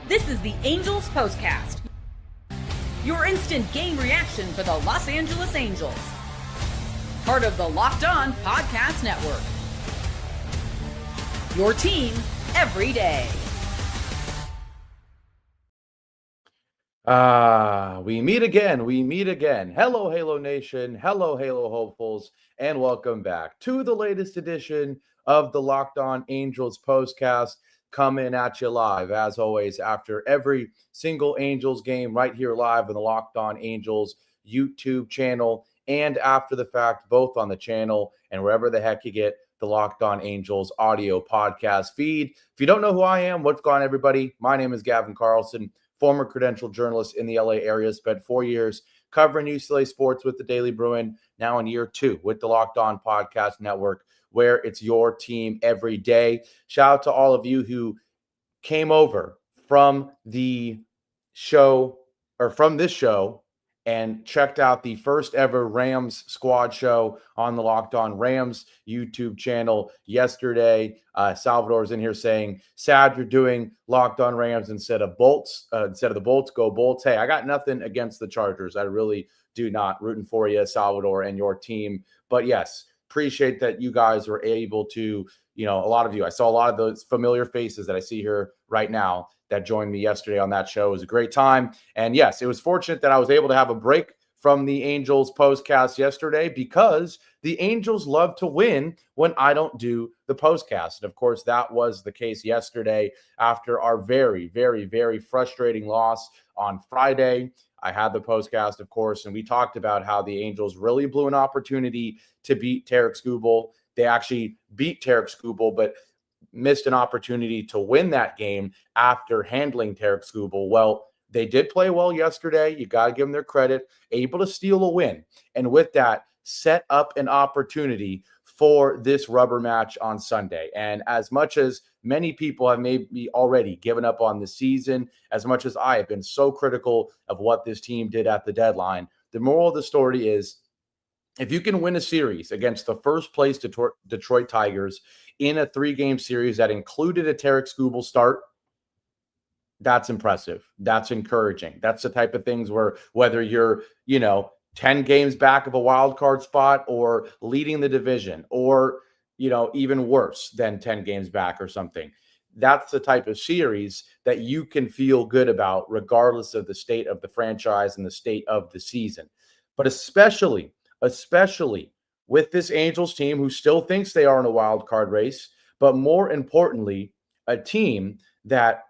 This is the Angels Postcast, your instant game reaction for the Los Angeles Angels. Part of the Locked On Podcast Network. Your team every day. We meet again. Hello, Halo Nation. Hello, Halo hopefuls, and welcome back to the latest edition of the Locked On Angels Postcast, coming at you live, as always, after every single Angels game, right here live on the Locked On Angels YouTube channel, and after the fact, both on the channel and wherever the heck you get the Locked On Angels audio podcast feed. If you don't know who I am, what's going on, everybody? My name is Gavin Carlson, former credentialed journalist in the LA area, spent 4 years covering UCLA sports with the Daily Bruin, now in year 2 with the Locked On Podcast Network, where it's your team every day. Shout out to all of you who came over from the show, or from this show, and checked out the first ever Rams squad show on the Locked On Rams YouTube channel yesterday. Salvador's in here saying, sad you're doing Locked On Rams instead of Bolts. Instead of the Bolts, go Bolts. Hey, I got nothing against the Chargers. I really do not. Rooting for you, Salvador, and your team. But yes, appreciate that you guys were able to, a lot of you, I saw a lot of those familiar faces that I see here right now that joined me yesterday on that show. It was a great time. And yes, it was fortunate that I was able to have a break from the Angels postcast yesterday, because the Angels love to win when I don't do the postcast. And of course, that was the case yesterday after our very, very, very frustrating loss on Friday. I had the postcast, of course, and we talked about how the Angels really blew an opportunity to beat Tarik Skubal. They actually beat Tarik Skubal, but missed an opportunity to win that game after handling Tarik Skubal. Well, they did play well yesterday. You got to give them their credit. Able to steal a win. And with that, set up an opportunity for this rubber match on Sunday. And as much as many people have maybe already given up on the season, as much as I have been so critical of what this team did at the deadline, the moral of the story is, if you can win a series against the first place Detroit Tigers in a 3-game series that included a Tarik Skubal start, that's impressive. That's encouraging. That's the type of things where, whether you're, 10 games back of a wild card spot, or leading the division, or, even worse than 10 games back or something, that's the type of series that you can feel good about regardless of the state of the franchise and the state of the season. But especially with this Angels team who still thinks they are in a wild card race, but more importantly, a team that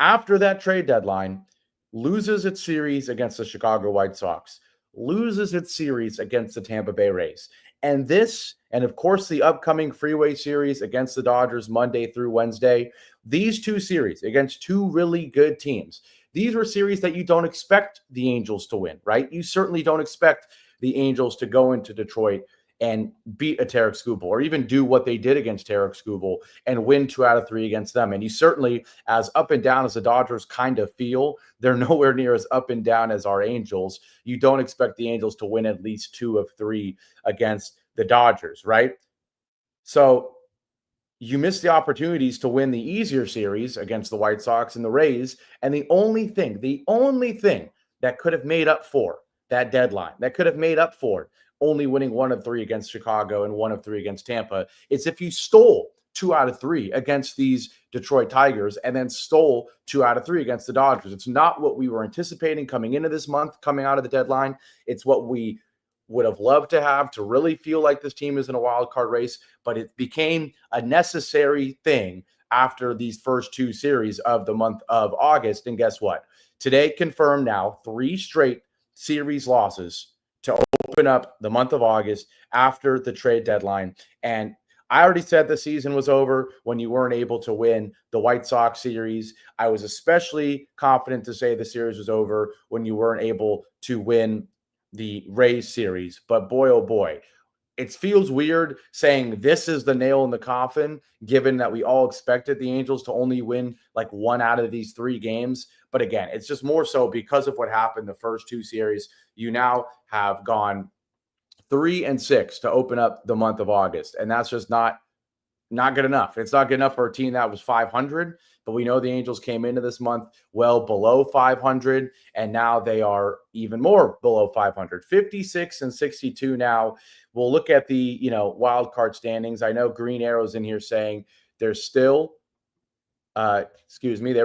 after that trade deadline loses its series against the Chicago White Sox, loses its series against the Tampa Bay Rays. And this, and of course the upcoming freeway series against the Dodgers Monday through Wednesday, these two series against two really good teams, these were series that you don't expect the Angels to win, right? You certainly don't expect the Angels to go into Detroit and beat a Tarik Skubal, or even do what they did against Tarik Skubal and win 2 out of 3 against them. And you certainly, as up and down as the Dodgers kind of feel, they're nowhere near as up and down as our Angels. You don't expect the Angels to win at least 2 of 3 against the Dodgers, right? So you miss the opportunities to win the easier series against the White Sox and the Rays. And the only thing that could have made up for that deadline, that could have made up for only winning 1 of 3 against Chicago and 1 of 3 against Tampa, it's if you stole 2 out of 3 against these Detroit Tigers and then stole 2 out of 3 against the Dodgers. It's not what we were anticipating coming into this month, coming out of the deadline. It's what we would have loved to have to really feel like this team is in a wild card race, but it became a necessary thing after these first 2 series of the month of August. And guess what? Today confirmed now 3 straight series losses to open up the month of August after the trade deadline. And I already said the season was over when you weren't able to win the White Sox series. I was especially confident to say the series was over when you weren't able to win the Rays series. But boy, oh boy, it feels weird saying this is the nail in the coffin, given that we all expected the Angels to only win like 1 out of these 3 games. But again, it's just more so because of what happened the first 2 series. You now have gone 3-6 to open up the month of August. And that's just not not good enough. It's not good enough for a team that was 500, but we know the Angels came into this month well below 500, and now they are even more below 500, 56 and 62 now. We'll look at the, wild card standings. I know Green Arrow's in here saying there's still, there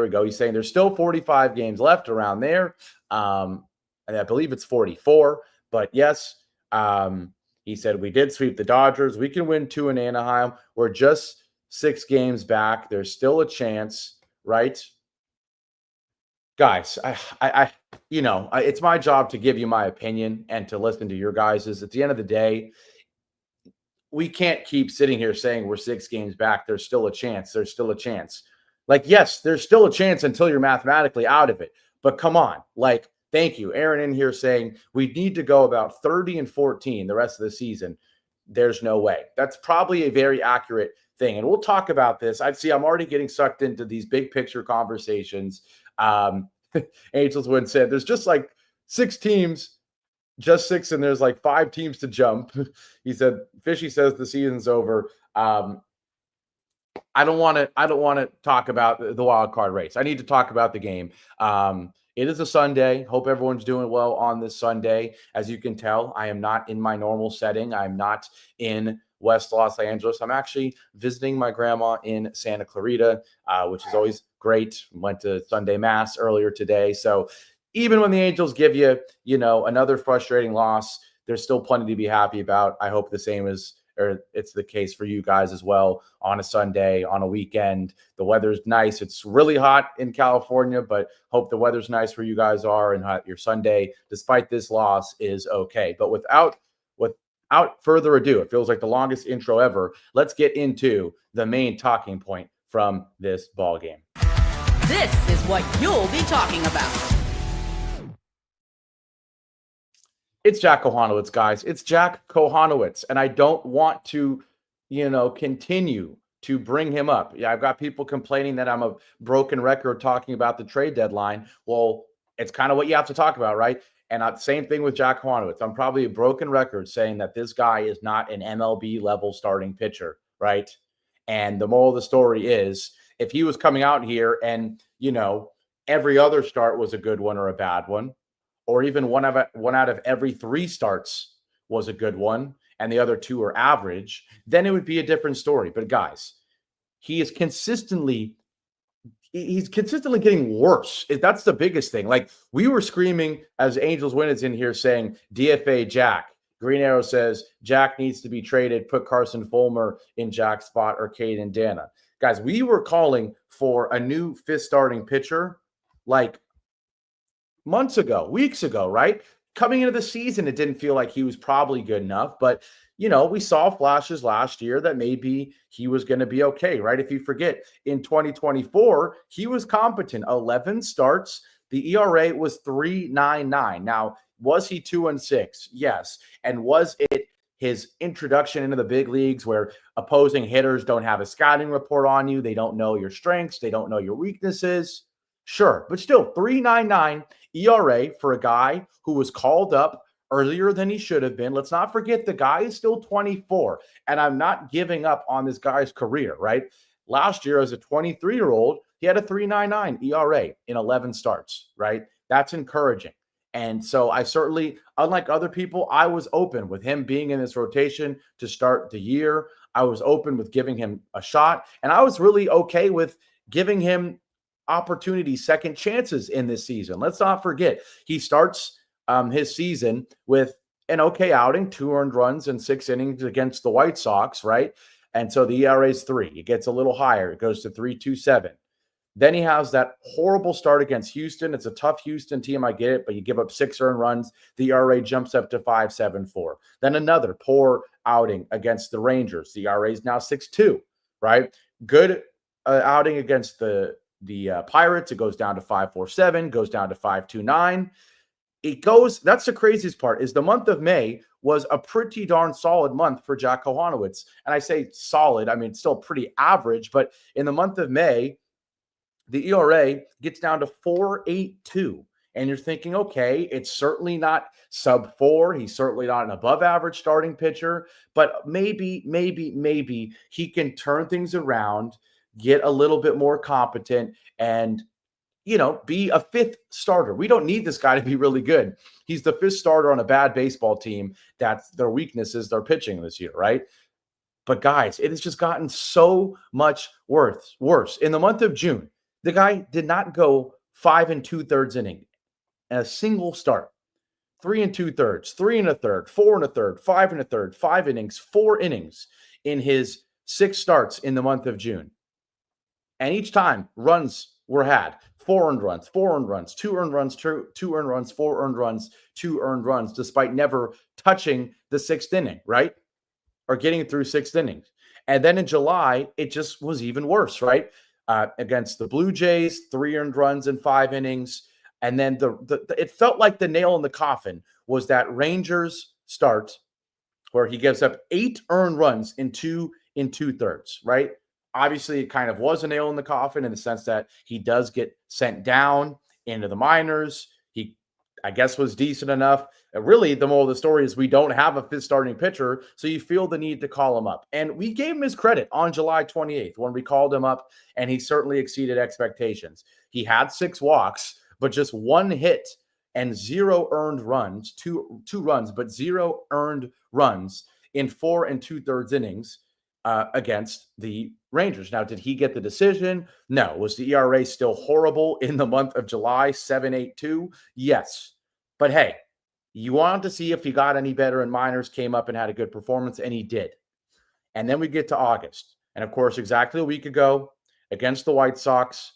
we go. He's saying there's still 45 games left around there. And I believe it's 44, but yes, he said, we did sweep the Dodgers. We can win 2 in Anaheim. We're just 6 games back. There's still a chance, right? Guys, it's my job to give you my opinion and to listen to your guys's. At the end of the day, we can't keep sitting here saying we're 6 games back. There's still a chance. There's still a chance. Yes, there's still a chance until you're mathematically out of it. But come on, thank you. Aaron in here saying we need to go about 30-14 the rest of the season. There's no way. That's probably a very accurate thing. And we'll talk about this. I'm already getting sucked into these big picture conversations. Angels Win said there's just 6 teams, just 6, and there's 5 teams to jump. He said, Fishy says the season's over. I don't want to talk about the wild card race. I need to talk about the game. It is a Sunday. Hope everyone's doing well on this Sunday. As you can tell, I am not in my normal setting. I'm not in West Los Angeles. I'm actually visiting my grandma in Santa Clarita, which is always great. Went to Sunday Mass earlier today. So even when the Angels give you, another frustrating loss, there's still plenty to be happy about. I hope the same it's the case for you guys as well on a Sunday, on a weekend. The weather's nice. It's really hot in California, but hope the weather's nice where you guys are and your Sunday, despite this loss, is okay. But without further ado, it feels like the longest intro ever. Let's get into the main talking point from this ball game. This is what you'll be talking about. It's Jack Kochanowicz, guys. It's Jack Kochanowicz, and I don't want to, continue to bring him up. Yeah, I've got people complaining that I'm a broken record talking about the trade deadline. Well, it's kind of what you have to talk about, right? And same thing with Jack Kochanowicz. I'm probably a broken record saying that this guy is not an MLB level starting pitcher, right? And the moral of the story is, if he was coming out here and, every other start was a good one or a bad one, or even one out of every 3 starts was a good one, and the other 2 are average, then it would be a different story. But guys, he's consistently getting worse. That's the biggest thing. We were screaming as Angels Win is in here saying DFA Jack. Green Arrow says Jack needs to be traded. Put Carson Fulmer in Jack's spot or Caden Dana. Guys, we were calling for a new 5th starting pitcher months ago, weeks ago, right? Coming into the season, it didn't feel like he was probably good enough, but we saw flashes last year that maybe he was going to be okay, right? If you forget, in 2024, he was competent. 11 starts. The ERA was 3.99. Now, was he 2-6? Yes. And was it his introduction into the big leagues where opposing hitters don't have a scouting report on you? They don't know your strengths. They don't know your weaknesses. Sure, but still 3.99 ERA for a guy who was called up earlier than he should have been. Let's not forget the guy is still 24, and I'm not giving up on this guy's career, right? Last year as a 23-year-old, he had a 3.99 ERA in 11 starts, right? That's encouraging. And so I certainly, unlike other people, I was open with him being in this rotation to start the year. I was open with giving him a shot, and I was really okay with giving him opportunities, second chances in this season. Let's not forget, he starts his season with an okay outing, 2 earned runs and 6 innings against the White Sox, right? And so the ERA is 3. It gets a little higher. It goes to 3.27. Then he has that horrible start against Houston. It's a tough Houston team, I get it, but you give up 6 earned runs. The ERA jumps up to 5.74. Then another poor outing against the Rangers. The ERA is now 6.2, right? Good outing against the Pirates. It goes down to 5.47, goes down to 5.29. That's the craziest part, is the month of May was a pretty darn solid month for Jack Kochanowicz. And I say solid, I mean, it's still pretty average, but in the month of May, the ERA gets down to 4.82. And you're thinking, okay, it's certainly not sub 4. He's certainly not an above average starting pitcher, but maybe he can turn things around, get a little bit more competent, and be a fifth starter. We don't need this guy to be really good. He's the fifth starter on a bad baseball team. That's their weakness is their pitching this year, right? But guys, it has just gotten so much worse. In the month of June, the guy did not go 5 2/3 inning in a single start. 3 2/3, 3 1/3, 4 1/3, 5 1/3, 5 innings, 4 innings in his 6 starts in the month of June. And each time runs were had. 4 earned runs, 4 earned runs, 2 earned runs, 2 earned runs, 4 earned runs, 2 earned runs, despite never touching the 6th inning, right? Or getting through 6 innings. And then in July, it just was even worse, right? Against the Blue Jays, 3 earned runs in 5 innings. And then it felt like the nail in the coffin was that Rangers start where he gives up 8 earned runs in 2 2/3, right? Obviously, it kind of was a nail in the coffin in the sense that he does get sent down into the minors. He, I guess, was decent enough. Really, the moral of the story is we don't have a fifth starting pitcher, so you feel the need to call him up. And we gave him his credit on July 28th when we called him up, and he certainly exceeded expectations. He had 6 walks, but just 1 hit and 0 earned runs, two runs, but 0 earned runs in 4 2/3 innings against the Rangers. Now, did he get the decision? No. Was the ERA still horrible in the month of July, 7.82? Yes. But hey, you wanted to see if he got any better in minors, came up and had a good performance, and he did. And then we get to August. And of course, exactly a week ago against the White Sox,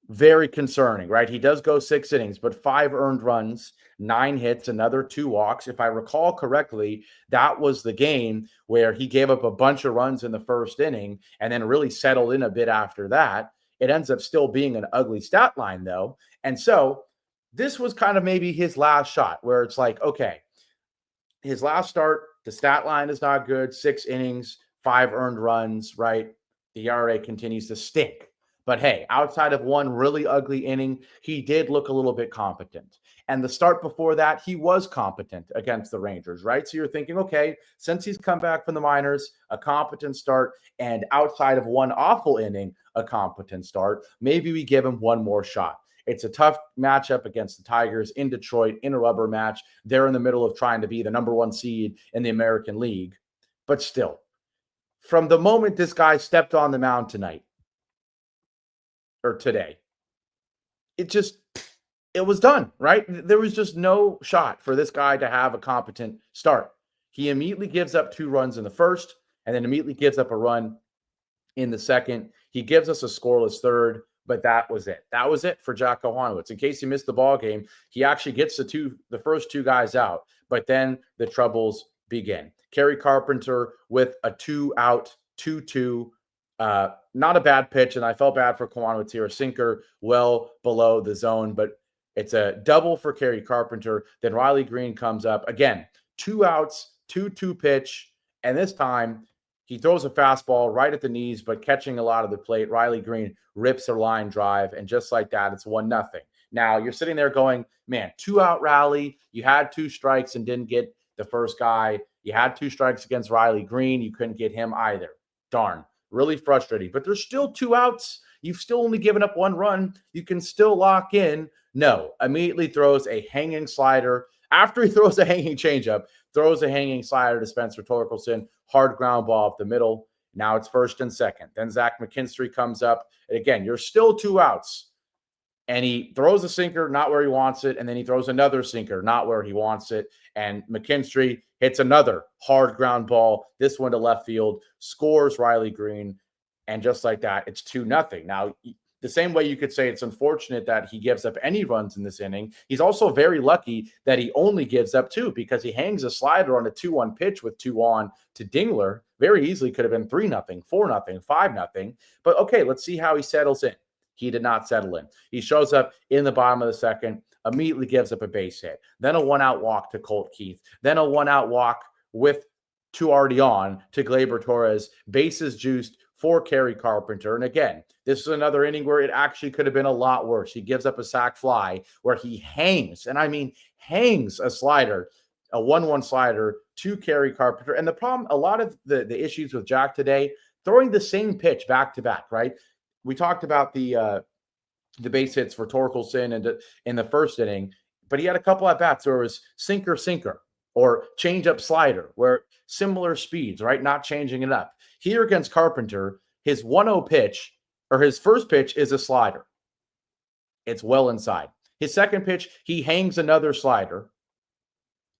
very concerning, right? He does go 6 innings, but 5 earned runs, 9 hits, another 2 walks. If I recall correctly, that was the game where he gave up a bunch of runs in the first inning and then really settled in a bit after that. It ends up still being an ugly stat line, though. And so this was kind of maybe his last shot where it's like, okay, his last start, the stat line is not good. 6 innings, 5 earned runs, right? The ERA continues to stink. But hey, outside of 1 really ugly inning, he did look a little bit competent. And the start before that, he was competent against the Rangers, right? So you're thinking, okay, since he's come back from the minors, a competent start, and outside of 1 awful inning, a competent start, maybe we give him 1 more shot. It's a tough matchup against the Tigers in Detroit in a rubber match. They're in the middle of trying to be the number 1 seed in the American League. But still, from the moment this guy stepped on the mound tonight, or today, it was done, right? There was just no shot for this guy to have a competent start. He immediately gives up 2 runs in the first and then immediately gives up a run in the second. He gives us a scoreless third, but that was it. That was it for Jack Kochanowicz. In case you missed the ball game, he actually gets the first 2 guys out, but then the troubles begin. Kerry Carpenter with a 2-out, 2-2. Not a bad pitch, and I felt bad for Kochanowicz here. A sinker well below the zone, but it's a double for Kerry Carpenter. Then Riley Green comes up. Again, 2 outs, 2-2 pitch, and this time he throws a fastball right at the knees, but catching a lot of the plate. Riley Green rips a line drive, and just like that, it's 1-0. Now, you're sitting there going, man, 2-out rally. You had 2 strikes and didn't get the first guy. You had 2 strikes against Riley Green. You couldn't get him either. Darn. Really frustrating, but there's still 2 outs. You've still only given up 1 run. You can still lock in. No, immediately throws a hanging slider. After he throws a hanging changeup, throws a hanging slider to Spencer Torkelson. Hard ground ball up the middle. Now it's 1st and 2nd. Then Zach McKinstry comes up. And again, you're still 2 outs. And he throws a sinker, not where he wants it. And then he throws another sinker, not where he wants it. And McKinstry hits another hard ground ball, this one to left field, scores Riley Green. And just like that, it's 2-0. Now, the same way you could say it's unfortunate that he gives up any runs in this inning, he's also very lucky that he only gives up 2 because he hangs a slider on a 2-1 pitch with 2 on to Dingler. Very easily could have been 3-0, 4-0, 5-0. But okay, let's see how he settles in. He did not settle in. He shows up in the bottom of the 2nd, immediately gives up a base hit, then a 1-out walk to Colt Keith, then a 1-out walk with 2 already on to Gleyber Torres, bases juiced for Kerry Carpenter. And again, this is another inning where it actually could have been a lot worse. He gives up a sac fly where he hangs, and I mean hangs a slider, a 1-1 slider to Kerry Carpenter. And the problem, a lot of the issues with Jack today, throwing the same pitch back to back, right? We talked about the base hits for Torkelson and in the first inning, but he had a couple at bats where it was sinker, or change up slider, where similar speeds, right? Not changing it up. Here against Carpenter, his 1-0 pitch, or his first pitch, is a slider. It's well inside. His second pitch, he hangs another slider,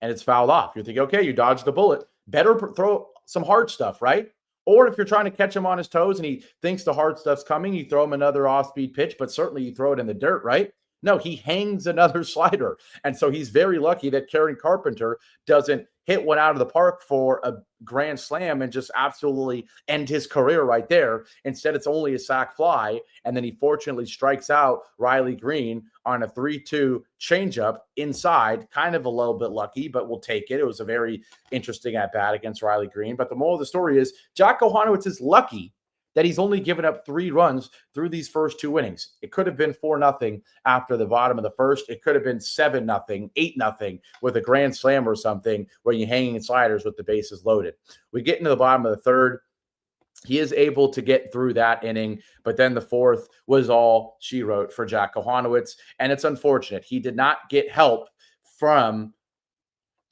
and it's fouled off. You're thinking, okay, you dodged the bullet. Better throw some hard stuff, right? Or if you're trying to catch him on his toes and he thinks the hard stuff's coming, you throw him another off-speed pitch, but certainly you throw it in the dirt, right? No, he hangs another slider. And so he's very lucky that Kerry Carpenter doesn't hit one out of the park for a grand slam and just absolutely end his career right there. Instead, it's only a sac fly. And then he fortunately strikes out Riley Green on a 3-2 changeup inside. Kind of a little bit lucky, but we'll take it. It was a very interesting at-bat against Riley Green. But the moral of the story is Jack Kochanowicz is lucky that he's only given up 3 runs through these first 2 innings. It could have been 4-0 after the bottom of the first. It could have been 7-0, 8-0 with a grand slam or something where you're hanging sliders with the bases loaded. We get into the bottom of the third. He is able to get through that inning, but then the fourth was all she wrote for Jack Kochanowicz, and it's unfortunate. He did not get help from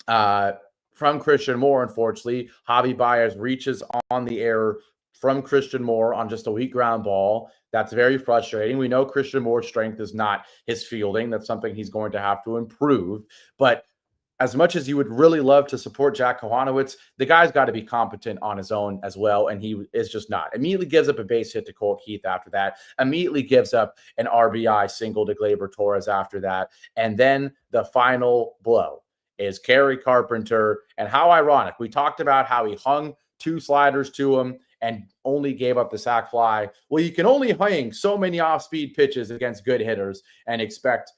Christian Moore, unfortunately. Javi Baez reaches on the error from Christian Moore on just a weak ground ball. That's very frustrating. We know Christian Moore's strength is not his fielding. That's something he's going to have to improve. But as much as you would really love to support Jack Kochanowicz, the guy's got to be competent on his own as well, and he is just not. Immediately gives up a base hit to Colt Keith after that. Immediately gives up an RBI single to Gleyber Torres after that. And then the final blow is Kerry Carpenter. And how ironic. We talked about how he hung 2 sliders to him and only gave up the sac fly. Well, you can only hang so many off-speed pitches against good hitters and expect,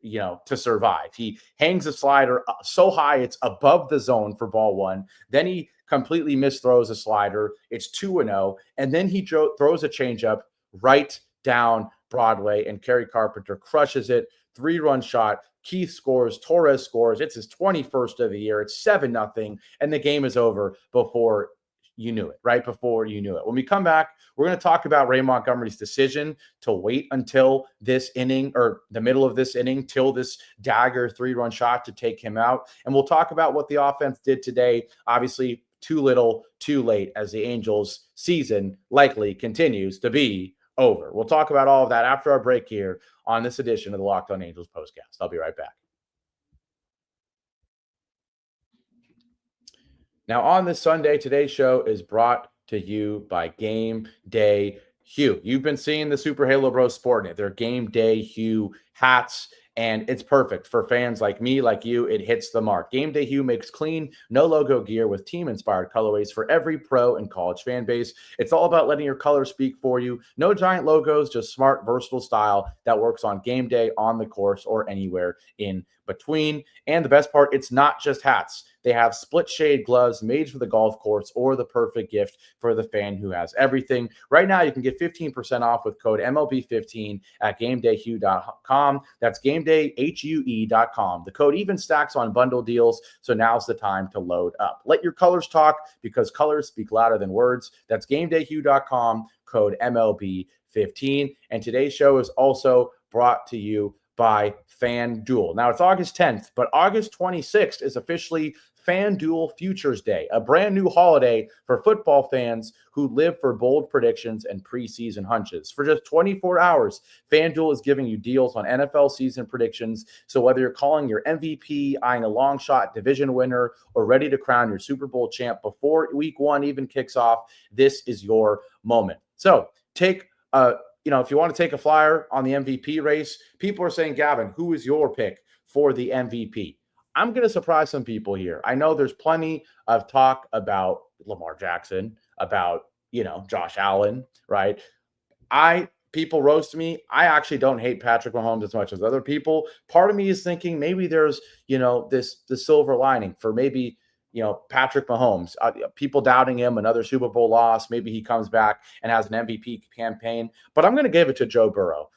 to survive. He hangs a slider so high it's above the zone for ball 1. Then he completely misthrows a slider. It's 2-0. And then he throws a changeup right down Broadway, and Kerry Carpenter crushes it. 3-run shot. Keith scores. Torres scores. It's his 21st of the year. It's 7-0. And the game is over before you knew it, right before you knew it. When we come back, we're going to talk about Ray Montgomery's decision to wait until this inning, or the middle of this inning, till this dagger 3-run shot to take him out. And we'll talk about what the offense did today. Obviously, too little, too late, as the Angels' season likely continues to be over. We'll talk about all of that after our break here on this edition of the Locked On Angels Postcast. I'll be right back. Now, on this Sunday, today's show is brought to you by Game Day Hue. You've been seeing the Super Halo Bros sporting it. They're Game Day Hue hats, and it's perfect for fans like me, like you. It hits the mark. Game Day Hue makes clean, no-logo gear with team-inspired colorways for every pro and college fan base. It's all about letting your colors speak for you. No giant logos, just smart, versatile style that works on game day, on the course, or anywhere in between. And the best part, it's not just hats. They have split shade gloves made for the golf course, or the perfect gift for the fan who has everything. Right now, you can get 15% off with code MLB15 at GameDayHue.com. That's GameDayHue.com. The code even stacks on bundle deals, so now's the time to load up. Let your colors talk, because colors speak louder than words. That's GameDayHue.com, code MLB15. And today's show is also brought to you by FanDuel. Now, it's August 10th, but August 26th is officially FanDuel Futures Day, a brand new holiday for football fans who live for bold predictions and preseason hunches. For just 24 hours, FanDuel is giving you deals on NFL season predictions. So whether you're calling your MVP, eyeing a long shot division winner, or ready to crown your Super Bowl champ before week 1 even kicks off, this is your moment. So take if you want to take a flyer on the MVP race, people are saying, Gavin, who is your pick for the MVP? I'm going to surprise some people here. I know there's plenty of talk about Lamar Jackson, about, Josh Allen, right? People roast me. I actually don't hate Patrick Mahomes as much as other people. Part of me is thinking maybe there's, the silver lining for maybe Patrick Mahomes, people doubting him, another Super Bowl loss. Maybe he comes back and has an MVP campaign, but I'm going to give it to Joe Burrow.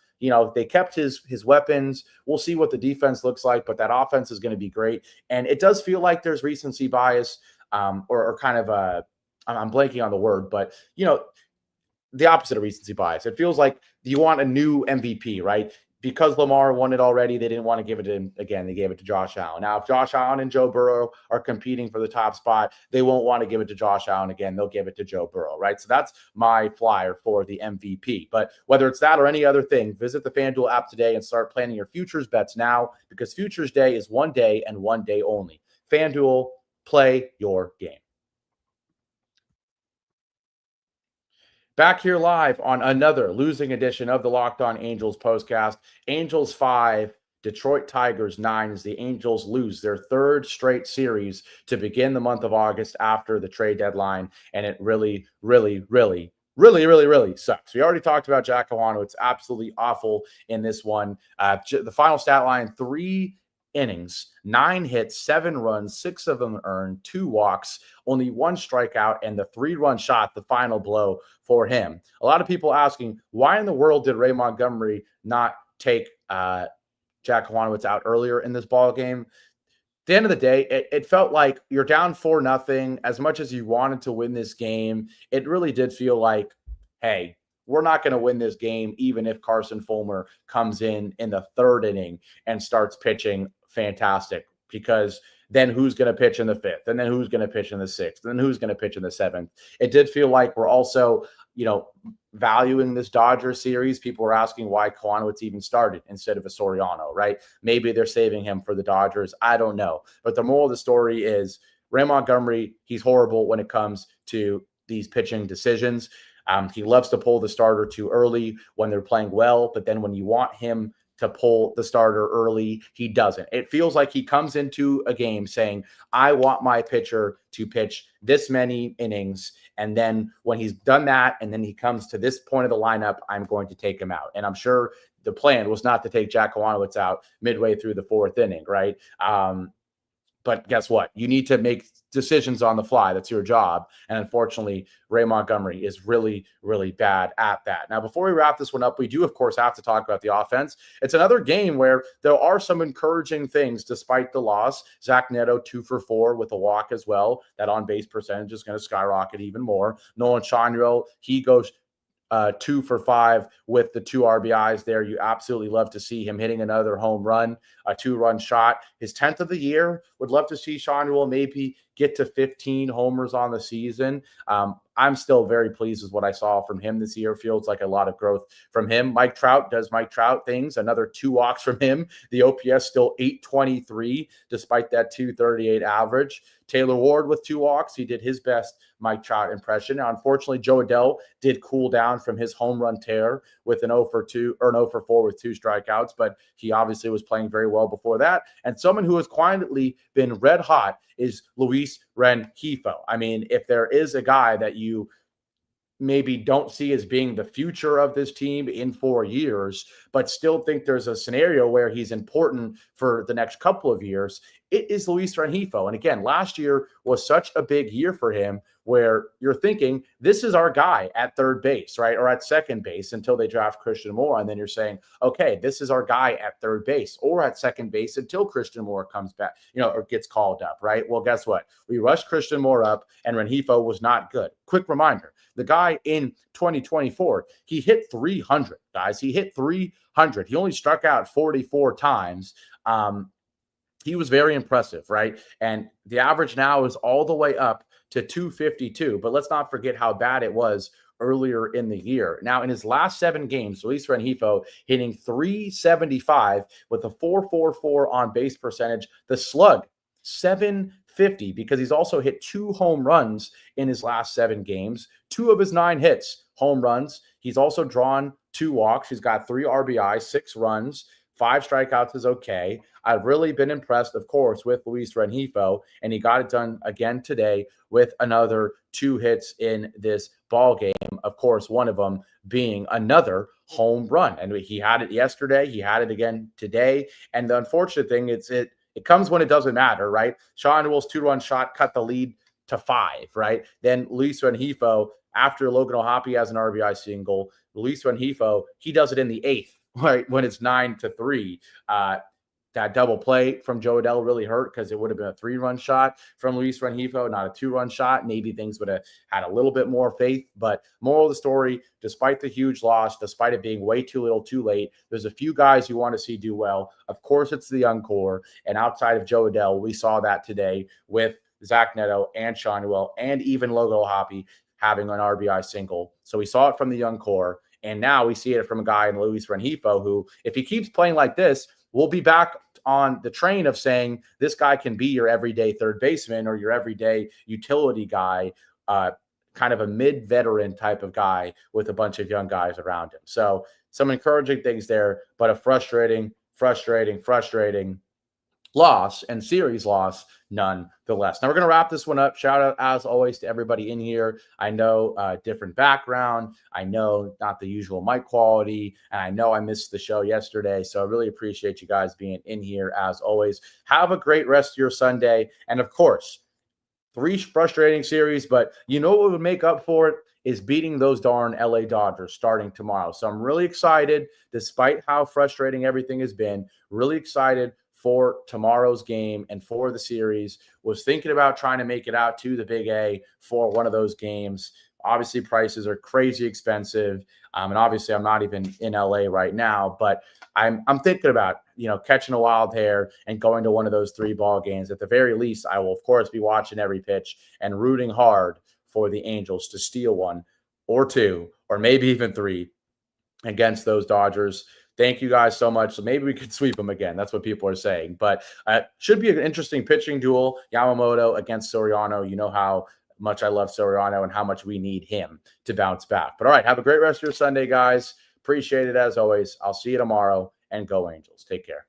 They kept his weapons. We'll see what the defense looks like, but that offense is going to be great. And it does feel like there's recency bias, or kind of I'm blanking on the word, but the opposite of recency bias. It feels like you want a new MVP, right? Because Lamar won it already, they didn't want to give it to him again. They gave it to Josh Allen. Now, if Josh Allen and Joe Burrow are competing for the top spot, they won't want to give it to Josh Allen again. They'll give it to Joe Burrow, right? So that's my flyer for the MVP. But whether it's that or any other thing, visit the FanDuel app today and start planning your futures bets now, because Futures Day is one day and one day only. FanDuel, play your game. Back here live on another losing edition of the Locked On Angels Postcast. Angels 5, Detroit Tigers 9 as the Angels lose their third straight series to begin the month of August after the trade deadline. And it really, really, really, really, really, really sucks. We already talked about Jack Kochanowicz. Absolutely awful in this one. The final stat line, 3 innings, 9 hits, 7 runs, 6 of them earned, 2 walks, only 1 strikeout, and the 3-run shot, the final blow for him. A lot of people asking, why in the world did Ray Montgomery not take Jack Kochanowicz out earlier in this ball game? At the end of the day, it felt like you're down 4-0. As much as you wanted to win this game, it really did feel like, hey, we're not going to win this game, even if Carson Fulmer comes in the 3rd inning and starts pitching fantastic, because then who's going to pitch in the 5th, and then who's going to pitch in the 6th, and then who's going to pitch in the 7th. It did feel like we're also, valuing this Dodgers series. People were asking why Kochanowicz even started instead of a Soriano, right? Maybe they're saving him for the Dodgers. I don't know. But the moral of the story is Ray Montgomery, he's horrible when it comes to these pitching decisions. He loves to pull the starter too early when they're playing well, but then when you want him to pull the starter early, he doesn't. It feels like he comes into a game saying, I want my pitcher to pitch this many innings, and then when he's done that, and then he comes to this point of the lineup, I'm going to take him out. And I'm sure the plan was not to take Jack Kochanowicz out midway through the 4th inning, right? But guess what? You need to make decisions on the fly. That's your job. And unfortunately, Ray Montgomery is really, really bad at that. Now, before we wrap this one up, we do, of course, have to talk about the offense. It's another game where there are some encouraging things despite the loss. Zach Neto, 2 for 4 with a walk as well. That on-base percentage is going to skyrocket even more. Nolan Schanuel, he goes 2 for 5 with the 2 RBIs there. You absolutely love to see him hitting another home run, a 2-run shot. His 10th of the year. Would love to see Schanuel maybe get to 15 homers on the season. I'm still very pleased with what I saw from him this year. Feels like a lot of growth from him. Mike Trout does Mike Trout things. Another 2 walks from him. The OPS still 823 despite that 238 average. Taylor Ward with 2 walks. He did his best Mike Trout impression. Now, unfortunately, Joe Adell did cool down from his home run tear with an 0 for 2 or an 0 for 4 with 2 strikeouts, but he obviously was playing very well before that. And someone who has quietly been red hot is Luis Rengifo. I mean, if there is a guy that you maybe don't see as being the future of this team in 4 years, but still think there's a scenario where he's important for the next couple of years, it is Luis Rengifo. And again, last year was such a big year for him where you're thinking, this is our guy at 3rd base, right? Or at 2nd base until they draft Christian Moore. And then you're saying, okay, this is our guy at 3rd base or at 2nd base until Christian Moore comes back, or gets called up, right? Well, guess what? We rushed Christian Moore up and Rengifo was not good. Quick reminder, the guy in 2024, he hit 300, guys. He hit 300. He only struck out 44 times. He was very impressive, right? And the average now is all the way up to 252. But let's not forget how bad it was earlier in the year. Now, in his last 7 games, Luis Rengifo hitting 375 with a 4.44 on base percentage. The slug, 750, because he's also hit 2 home runs in his last 7 games. 2 of his 9 hits, home runs. He's also drawn 2 walks. He's got 3 RBI, 6 runs. 5 strikeouts is okay. I've really been impressed, of course, with Luis Rengifo, and he got it done again today with another 2 hits in this ball game. Of course, one of them being another home run, and he had it yesterday. He had it again today. And the unfortunate thing is, It comes when it doesn't matter, right? Sean Newell's 2-run shot cut the lead to 5, right? Then Luis Rengifo, after Logan O'Hoppe has an RBI single, Luis Rengifo, he does it in the 8th, right? When it's 9-3. That double play from Joe Adell really hurt because it would have been a 3-run shot from Luis Rengifo, not a 2-run shot. Maybe things would have had a little bit more faith. But moral of the story, despite the huge loss, despite it being way too little too late, there's a few guys you want to see do well. Of course, it's the young core. And outside of Joe Adell, we saw that today with Zach Neto and Sean Newell and even Logan O'Hoppe having an RBI single. So we saw it from the young core. And now we see it from a guy in Luis Rengifo who, if he keeps playing like this, we'll be back on the train of saying this guy can be your everyday third baseman or your everyday utility guy, kind of a mid-veteran type of guy with a bunch of young guys around him. So some encouraging things there, but a frustrating loss and series loss nonetheless. Now we're going to wrap this one up. Shout out as always to everybody in here. I know different background. I know not the usual mic quality, and I know I missed the show yesterday. So I really appreciate you guys being in here as always. Have a great rest of your Sunday. And of course, 3 frustrating series, but you know what would make up for it is beating those darn LA Dodgers starting tomorrow. So I'm really excited, despite how frustrating everything has been, really excited for tomorrow's game and for the series. Was thinking about trying to make it out to the Big A for one of those games. Obviously, prices are crazy expensive. And obviously, I'm not even in LA right now, but I'm thinking about, catching a wild hair and going to one of those 3 ball games. At the very least, I will, of course, be watching every pitch and rooting hard for the Angels to steal 1 or 2 or maybe even 3 against those Dodgers. Thank you guys so much. So maybe we could sweep them again. That's what people are saying. But should be an interesting pitching duel. Yamamoto against Soriano. You know how much I love Soriano and how much we need him to bounce back. But all right, have a great rest of your Sunday, guys. Appreciate it as always. I'll see you tomorrow, and go Angels. Take care.